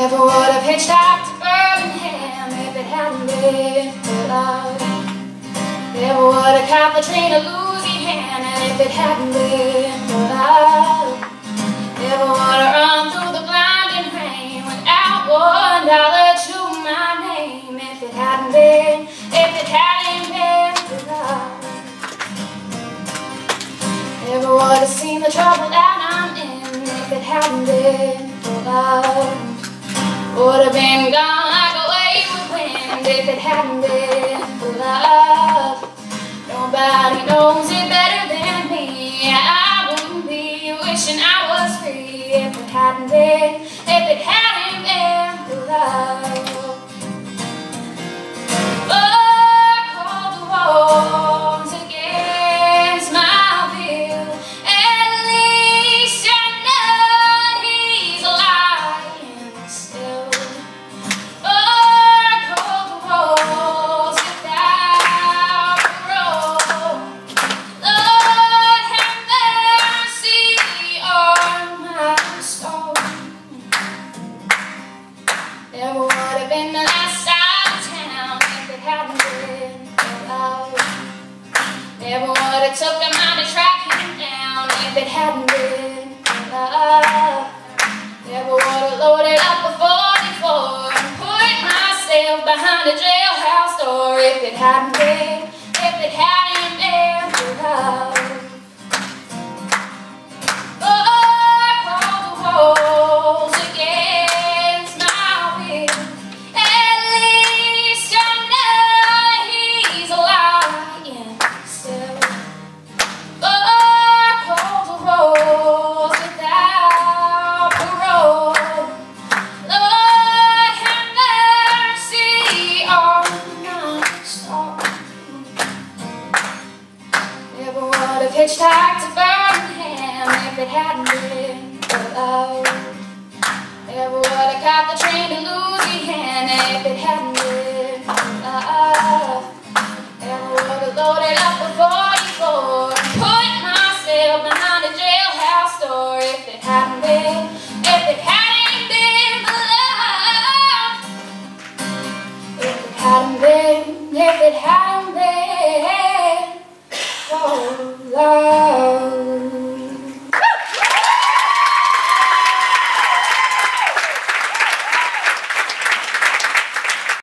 Never would have hitchhiked to Birmingham if it hadn't been for love. Never would have caught the train to Louisiana if it hadn't been for love. Never would have run through the blinding rain without $1 to my name if it hadn't been for love. Never would have seen the trouble that I'm in if it hadn't been for love. Would have been gone like a wave with wind if it hadn't been for love. Nobody knows it better than me. I wouldn't be wishing I was free if it hadn't been for love. Oh, call the walls against my will. At least I know he's lying still. Oh, call the walls without parole. Lord, have mercy on my soul. Never would have been the last out of town if it hadn't been for love. Never would have took a mind to track him down if it hadn't been for love. Never would have loaded up a 44 and put myself behind a jailhouse door if it hadn't been for love. Oh, call the walls against my will. At least I know he's lying still. Oh, call the walls without parole. Lord, have mercy on my soul. Never would have hitchhiked to Birmingham if it hadn't been for love. Never would have caught the train to Louisiana if it hadn't been for love. Never would have loaded up a 44 and put myself behind a jailhouse door if it hadn't been for love. If it hadn't been for love.